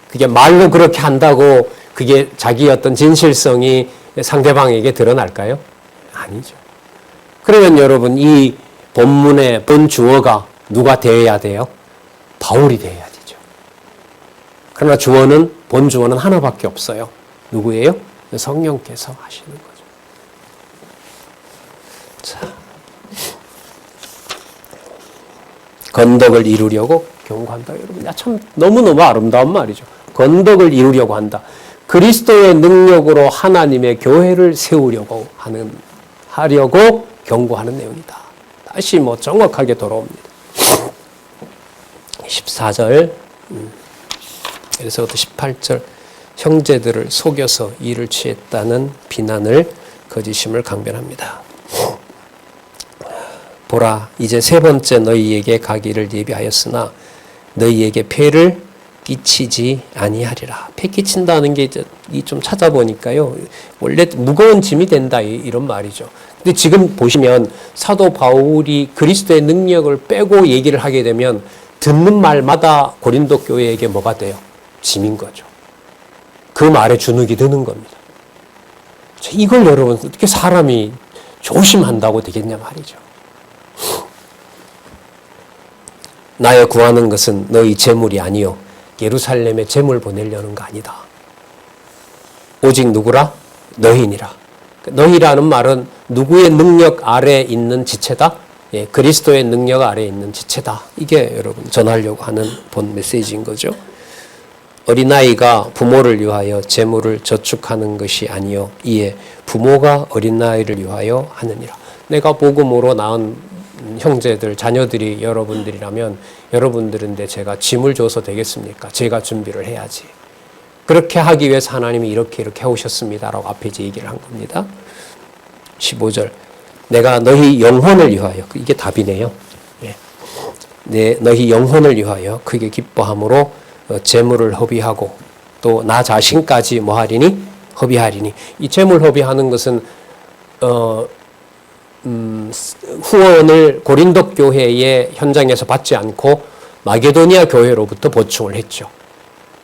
Speaker 1: 그게 말로 그렇게 한다고 그게 자기 어떤 진실성이 상대방에게 드러날까요? 아니죠. 그러면 여러분 이 본문의 본 주어가 누가 되어야 돼요? 바울이 되어야 되죠. 그러나 주어는 본 주어는 하나밖에 없어요. 누구예요? 성령께서 하시는 거죠. 자, 건덕을 이루려고 경고한다. 여러분, 참 너무너무 아름다운 말이죠. 건덕을 이루려고 한다. 그리스도의 능력으로 하나님의 교회를 세우려고 하려고 경고하는 내용이다. 다시 정확하게 돌아옵니다. 14절, 그래서부터 18절, 형제들을 속여서 일을 취했다는 비난을 거짓임을 강변합니다. 보라, 이제 세 번째 너희에게 가기를 예비하였으나 너희에게 폐를 끼치지 아니하리라. 폐 끼친다는 게 좀 찾아보니까요, 원래 무거운 짐이 된다 이런 말이죠. 근데 지금 보시면 사도 바울이 그리스도의 능력을 빼고 얘기를 하게 되면 듣는 말마다 고린도 교회에게 뭐가 돼요? 짐인 거죠. 그 말에 주눅이 드는 겁니다. 이걸 여러분 어떻게 사람이 조심한다고 되겠냐 말이죠. 나의 구하는 것은 너희 재물이 아니요 예루살렘에 재물 보내려는 거 아니다. 오직 누구라? 너희니라. 너희라는 말은 누구의 능력 아래에 있는 지체다? 예, 그리스도의 능력 아래에 있는 지체다. 이게 여러분 전하려고 하는 본 메시지인 거죠. 어린아이가 부모를 위하여 재물을 저축하는 것이 아니요 이에 부모가 어린아이를 위하여 하느니라. 내가 복음으로 낳은 형제들, 자녀들이 여러분들이라면 여러분들인데 제가 짐을 줘서 되겠습니까? 제가 준비를 해야지. 그렇게 하기 위해서 하나님이 이렇게 해오셨습니다라고 앞에 이제 얘기를 한 겁니다. 15절, 내가 너희 영혼을 위하여, 이게 답이네요. 네, 너희 영혼을 위하여 크게 기뻐함으로 재물을 허비하고 또 나 자신까지 뭐하리니? 허비하리니. 이 재물 허비하는 것은 후원을 고린도 교회의 현장에서 받지 않고 마게도니아 교회로부터 보충을 했죠.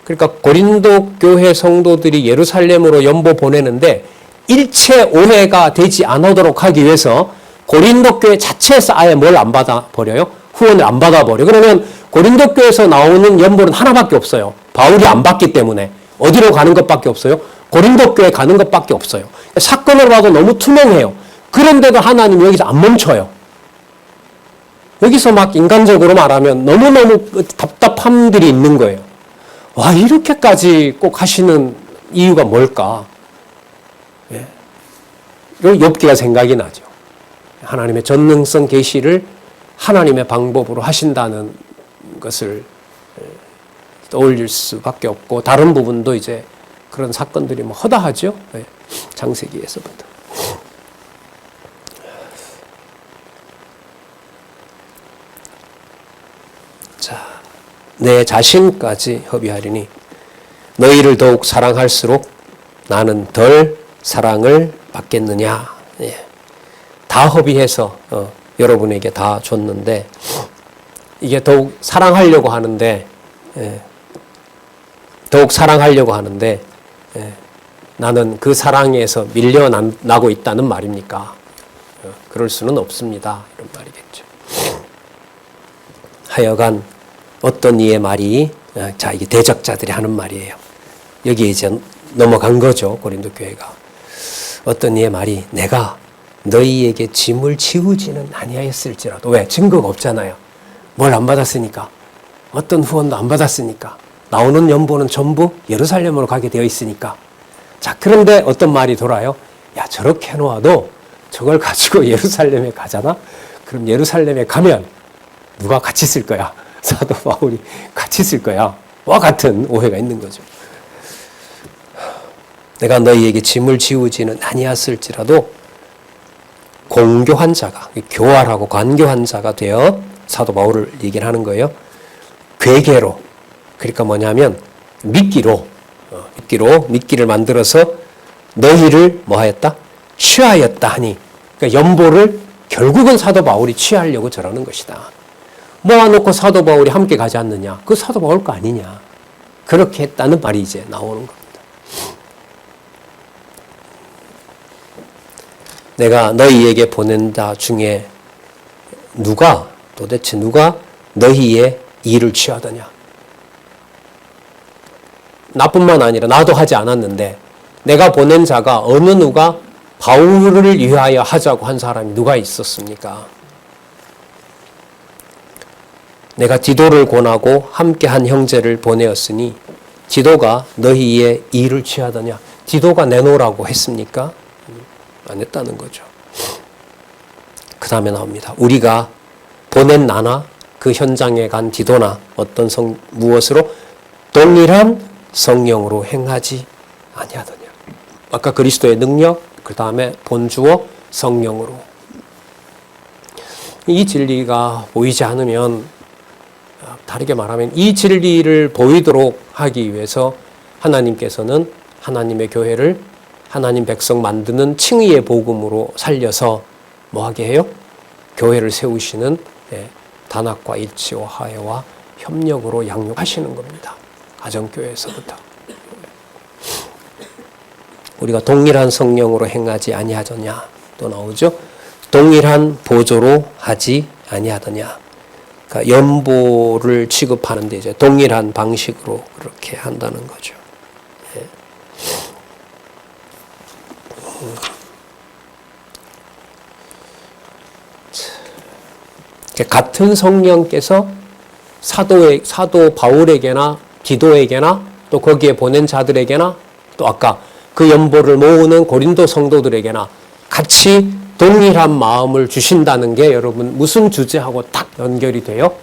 Speaker 1: 그러니까 고린도 교회 성도들이 예루살렘으로 연보 보내는데 일체 오해가 되지 않도록 하기 위해서 고린도 교회 자체에서 아예 뭘 안 받아버려요? 후원을 안 받아버려요. 그러면 고린도 교회에서 나오는 연보는 하나밖에 없어요. 바울이 안 받기 때문에. 어디로 가는 것밖에 없어요? 고린도 교회 가는 것밖에 없어요. 사건을 봐도 너무 투명해요. 그런데도 하나님 여기서 안 멈춰요. 여기서 막 인간적으로 말하면 너무너무 답답함들이 있는 거예요. 와, 이렇게까지 꼭 하시는 이유가 뭘까? 예. 욥기가 생각이 나죠. 하나님의 전능성 계시를 하나님의 방법으로 하신다는 것을 떠올릴 수밖에 없고, 다른 부분도 이제 그런 사건들이 허다하죠. 예. 창세기에서부터. 자, 내 자신까지 허비하리니 너희를 더욱 사랑할수록 나는 덜 사랑을 받겠느냐. 예. 다 허비해서 여러분에게 다 줬는데 이게 더욱 사랑하려고 하는데 나는 그 사랑에서 밀려나고 있다는 말입니까? 그럴 수는 없습니다. 이런 말이겠죠. 하여간 어떤 이의 말이, 자, 이게 대적자들이 하는 말이에요. 여기에 이제 넘어간 거죠, 고린도 교회가. 어떤 이의 말이, 내가 너희에게 짐을 지우지는 아니하였을지라도. 왜? 증거가 없잖아요. 뭘 안 받았으니까. 어떤 후원도 안 받았으니까. 나오는 연보는 전부 예루살렘으로 가게 되어 있으니까. 자, 그런데 어떤 말이 돌아요? 야, 저렇게 해놓아도 저걸 가지고 예루살렘에 가잖아? 그럼 예루살렘에 가면 누가 같이 쓸 거야? 사도 바울이 같이 쓸 거야. 와 같은 오해가 있는 거죠. 내가 너희에게 짐을 지우지는 아니었을지라도 공교한 자가, 교활하고 관교한 자가 되어, 사도 바울을 얘기를 하는 거예요. 괴계로, 그러니까 뭐냐면 미끼를 만들어서 너희를 뭐하였다? 취하였다 하니, 그러니까 연보를 결국은 사도 바울이 취하려고 저러는 것이다. 모아놓고 사도 바울이 함께 가지 않느냐? 그 사도 바울 거 아니냐? 그렇게 했다는 말이 이제 나오는 겁니다. 내가 너희에게 보낸 자 중에 도대체 누가 너희의 일을 취하더냐? 나뿐만 아니라 나도 하지 않았는데 내가 보낸 자가 어느 누가 바울을 위하여 하자고 한 사람이 누가 있었습니까? 내가 디도를 권하고 함께한 형제를 보내었으니 디도가 너희의 일을 취하더냐? 디도가 내놓으라고 했습니까? 안 했다는 거죠. 그 다음에 나옵니다. 우리가 보낸 나나 그 현장에 간 디도나 무엇으로? 동일한 성령으로 행하지 아니하더냐. 아까 그리스도의 능력, 그 다음에 본주어 성령으로. 이 진리가 보이지 않으면, 다르게 말하면 이 진리를 보이도록 하기 위해서 하나님께서는 하나님의 교회를 하나님 백성 만드는 칭의의 복음으로 살려서 뭐하게 해요? 교회를 세우시는 단합과 일치와 화해와 협력으로 양육하시는 겁니다. 가정교회에서부터. 우리가 동일한 성령으로 행하지 아니하더냐 또 나오죠. 동일한 보조로 하지 아니하더냐. 그러니까 연보를 취급하는데 이제 동일한 방식으로 그렇게 한다는 거죠. 같은 성령께서 사도 바울에게나 디도에게나 또 거기에 보낸 자들에게나 또 아까 그 연보를 모으는 고린도 성도들에게나 같이 동일한 마음을 주신다는 게 여러분 무슨 주제하고 딱 연결이 돼요?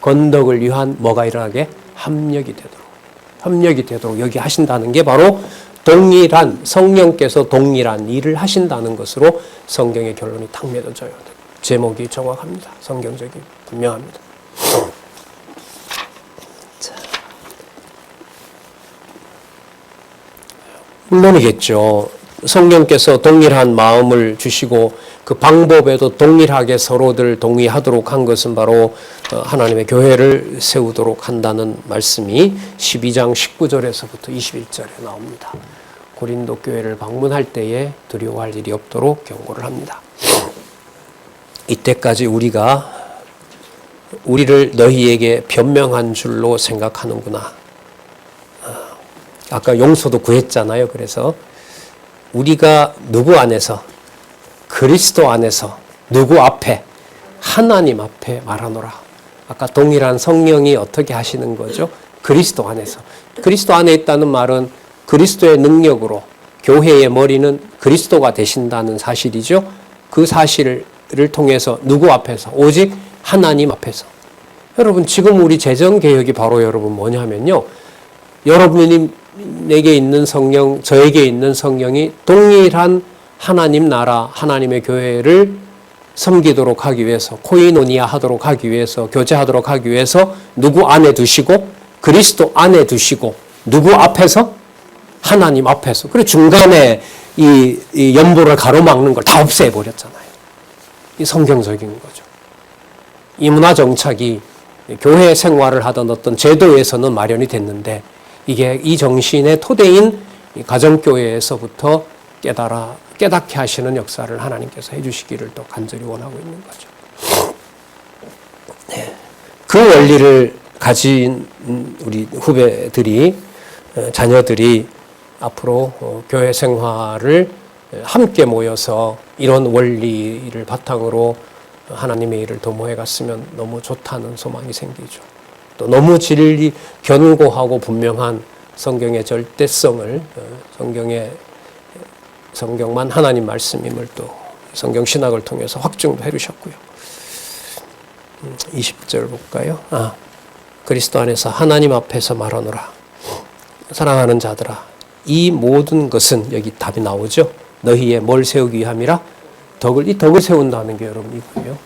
Speaker 1: 건덕을 위한 뭐가 일어나게? 합력이 되도록 여기 하신다는 게 바로 동일한 성령께서 동일한 일을 하신다는 것으로 성경의 결론이 딱 맺어져요. 제목이 정확합니다. 성경적이 분명합니다. 자. 물론이겠죠. 성령께서 동일한 마음을 주시고 그 방법에도 동일하게 서로들 동의하도록 한 것은 바로 하나님의 교회를 세우도록 한다는 말씀이 12장 19절에서부터 21절에 나옵니다. 고린도 교회를 방문할 때에 두려워할 일이 없도록 경고를 합니다. 이때까지 우리를 너희에게 변명한 줄로 생각하는구나. 아까 용서도 구했잖아요. 그래서 우리가 누구 안에서, 그리스도 안에서, 누구 앞에, 하나님 앞에 말하노라. 아까 동일한 성령이 어떻게 하시는 거죠? 그리스도 안에서. 그리스도 안에 있다는 말은 그리스도의 능력으로 교회의 머리는 그리스도가 되신다는 사실이죠. 그 사실을 통해서 누구 앞에서? 오직 하나님 앞에서. 여러분 지금 우리 재정개혁이 바로 여러분 뭐냐면요. 여러분에게 있는 성령, 저에게 있는 성령이 동일한 하나님 나라, 하나님의 교회를 섬기도록 하기 위해서, 코이노니아 하도록 하기 위해서, 교제하도록 하기 위해서 누구 안에 두시고, 그리스도 안에 두시고, 누구 앞에서? 하나님 앞에서. 그리고 중간에 이 연보를 가로막는 걸 다 없애버렸잖아요. 이 성경적인 거죠. 이 문화 정착이 교회 생활을 하던 어떤 제도에서는 마련이 됐는데 이게 이 정신의 토대인 가정교회에서부터 깨닫게 하시는 역사를 하나님께서 해주시기를 또 간절히 원하고 있는 거죠. 네. 그 원리를 가진 우리 후배들이, 자녀들이 앞으로 교회 생활을 함께 모여서 이런 원리를 바탕으로 하나님의 일을 도모해 갔으면 너무 좋다는 소망이 생기죠. 또 너무 진리 견고하고 분명한 성경의 절대성을, 성경만 하나님 말씀임을 또 성경 신학을 통해서 확증도 해주셨고요. 20절 볼까요? 그리스도 안에서 하나님 앞에서 말하노라. 사랑하는 자들아, 이 모든 것은 여기 답이 나오죠. 너희의 뭘 세우기 위함이라? 이 덕을 세운다는 게 여러분 이거예요.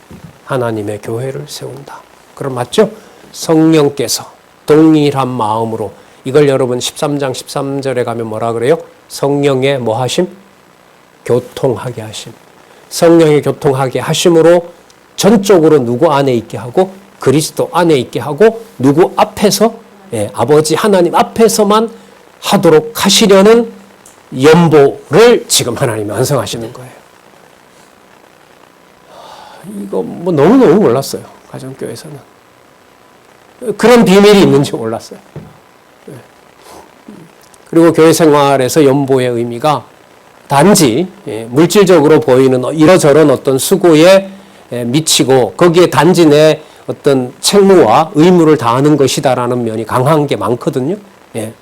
Speaker 1: 하나님의 교회를 세운다. 그럼 맞죠? 성령께서 동일한 마음으로, 이걸 여러분 13장 13절에 가면 뭐라 그래요? 성령의 뭐 하심? 교통하게 하심. 성령의 교통하게 하심으로 전적으로 누구 안에 있게 하고 그리스도 안에 있게 하고 누구 앞에서, 아버지 하나님 앞에서만 하도록 하시려는 연보를 지금 하나님이 완성하시는 거예요. 이거 뭐 너무너무 몰랐어요. 가정교회에서는. 그런 비밀이 있는지 몰랐어요. 그리고 교회 생활에서 연보의 의미가 단지 물질적으로 보이는 이러저런 어떤 수고에 미치고 거기에 단지 내 어떤 책무와 의무를 다하는 것이다라는 면이 강한 게 많거든요. 예.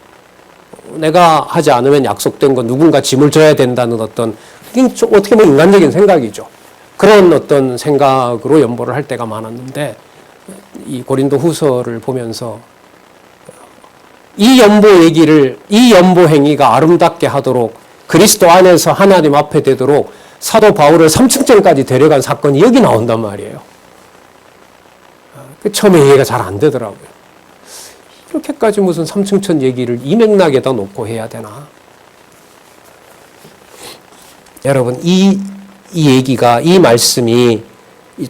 Speaker 1: 내가 하지 않으면 약속된 거 누군가 짐을 져야 된다는 어떤 어떻게 보면 인간적인 생각이죠. 그런 어떤 생각으로 연보를 할 때가 많았는데 이 고린도 후서를 보면서 이 연보 행위가 아름답게 하도록 그리스도 안에서 하나님 앞에 되도록 사도 바울을 3층전까지 데려간 사건이 여기 나온단 말이에요. 처음에 이해가 잘 안 되더라고요. 이렇게까지 무슨 3층천 얘기를 이 맥락에다 놓고 해야 되나? 여러분, 이 얘기가, 이 말씀이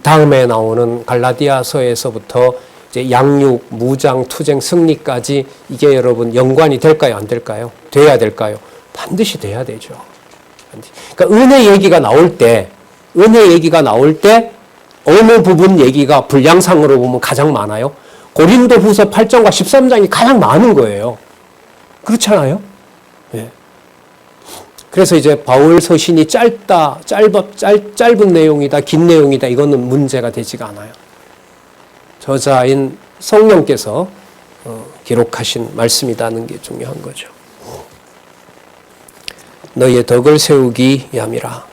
Speaker 1: 다음에 나오는 갈라디아서에서부터 이제 양육, 무장, 투쟁, 승리까지 이게 여러분 연관이 될까요? 안 될까요? 돼야 될까요? 반드시 돼야 되죠. 그러니까 은혜 얘기가 나올 때 어느 부분 얘기가 분량상으로 보면 가장 많아요? 고린도후서 8장과 13장이 가장 많은 거예요. 그렇잖아요? 네. 그래서 이제 바울 서신이 짧은 내용이다, 긴 내용이다, 이거는 문제가 되지가 않아요. 저자인 성령께서 기록하신 말씀이라는 게 중요한 거죠. 너희의 덕을 세우기 위함이라.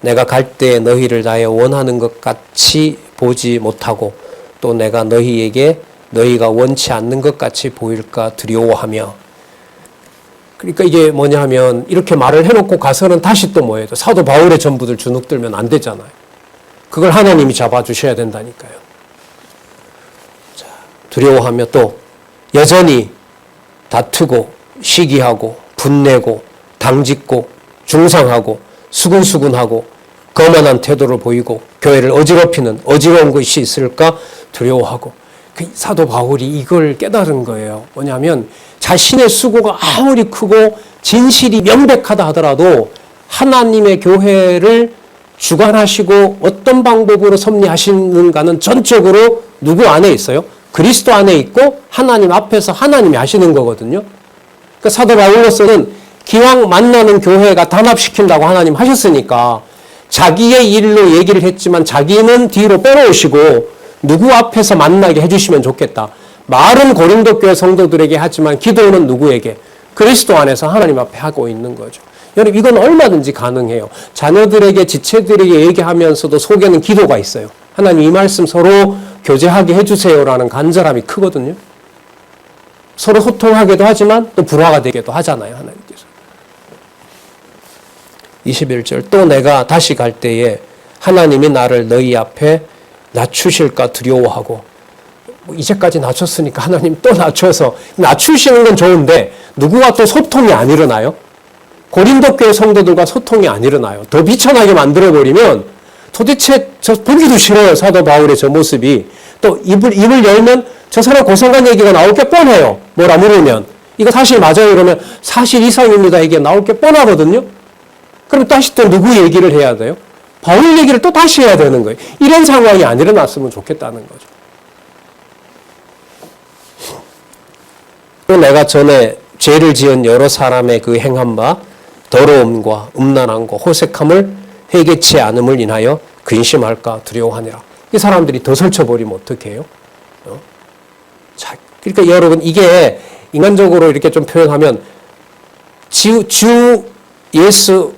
Speaker 1: 내가 갈 때 너희를 나의 원하는 것 같이 보지 못하고 또 내가 너희에게 너희가 원치 않는 것 같이 보일까 두려워하며. 그러니까 이게 뭐냐 하면 이렇게 말을 해놓고 가서는 다시 또 뭐예요? 사도 바울의 전부들 주눅들면 안 되잖아요. 그걸 하나님이 잡아주셔야 된다니까요. 자, 두려워하며 또 여전히 다투고 시기하고 분내고 당짓고 중상하고 수근수근하고 거만한 태도를 보이고 교회를 어지럽히는 어지러운 것이 있을까 두려워하고. 그 사도 바울이 이걸 깨달은 거예요. 뭐냐면 자신의 수고가 아무리 크고 진실이 명백하다 하더라도 하나님의 교회를 주관하시고 어떤 방법으로 섭리하시는가는 전적으로 누구 안에 있어요? 그리스도 안에 있고 하나님 앞에서 하나님이 하시는 거거든요. 그러니까 사도 바울로서는 기왕 만나는 교회가 단합시킨다고 하나님 하셨으니까 자기의 일로 얘기를 했지만 자기는 뒤로 빼놓으시고 누구 앞에서 만나게 해주시면 좋겠다. 말은 고린도 교회 성도들에게 하지만 기도는 누구에게? 그리스도 안에서 하나님 앞에 하고 있는 거죠. 여러분, 이건 얼마든지 가능해요. 자녀들에게, 지체들에게 얘기하면서도 속에는 기도가 있어요. 하나님, 이 말씀 서로 교제하게 해주세요라는 간절함이 크거든요. 서로 소통하게도 하지만 또 불화가 되기도 하잖아요, 하나님께서. 21절, 또 내가 다시 갈 때에 하나님이 나를 너희 앞에 낮추실까 두려워하고. 이제까지 낮췄으니까 하나님 또 낮춰서, 낮추시는 건 좋은데 누구와 또 소통이 안 일어나요? 고린도 교회 성도들과 소통이 안 일어나요. 더 비천하게 만들어버리면 도대체 저 보기도 싫어요. 사도 바울의 저 모습이. 또 입을 열면 저 사람 고생한 얘기가 나올 게 뻔해요. 뭐라 물으면 이거 사실 맞아요 그러면 사실 이상입니다. 이게 나올 게 뻔하거든요. 그럼 다시 또 누구 얘기를 해야 돼요? 바울 얘기를 또 다시 해야 되는 거예요. 이런 상황이 안 일어났으면 좋겠다는 거죠. 또 내가 전에 죄를 지은 여러 사람의 그 행한 바 더러움과 음란함과 호색함을 회개치 않음을 인하여 근심할까 두려워하니라. 이 사람들이 더 설쳐버리면 어떻게 해요? 자, 그러니까 여러분 이게 인간적으로 이렇게 좀 표현하면 주 예수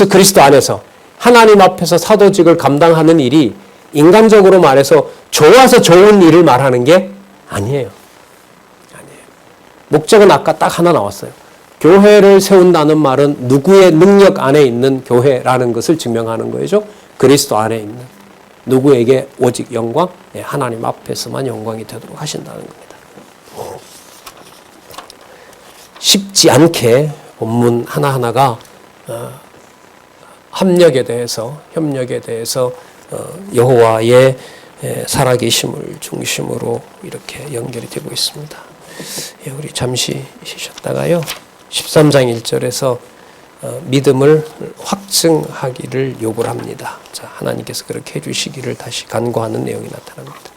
Speaker 1: 그리스도 안에서 하나님 앞에서 사도직을 감당하는 일이 인간적으로 말해서 좋아서 좋은 일을 말하는 게 아니에요. 목적은 아까 딱 하나 나왔어요. 교회를 세운다는 말은 누구의 능력 안에 있는 교회라는 것을 증명하는 거죠. 그리스도 안에 있는 누구에게 오직 영광, 하나님 앞에서만 영광이 되도록 하신다는 겁니다. 쉽지 않게 본문 하나하나가 협력에 대해서 여호와의 살아계심을 중심으로 이렇게 연결이 되고 있습니다. 우리 잠시 쉬셨다가요. 13장 1절에서 믿음을 확증하기를 요구를 합니다. 자, 하나님께서 그렇게 해주시기를 다시 간구하는 내용이 나타납니다.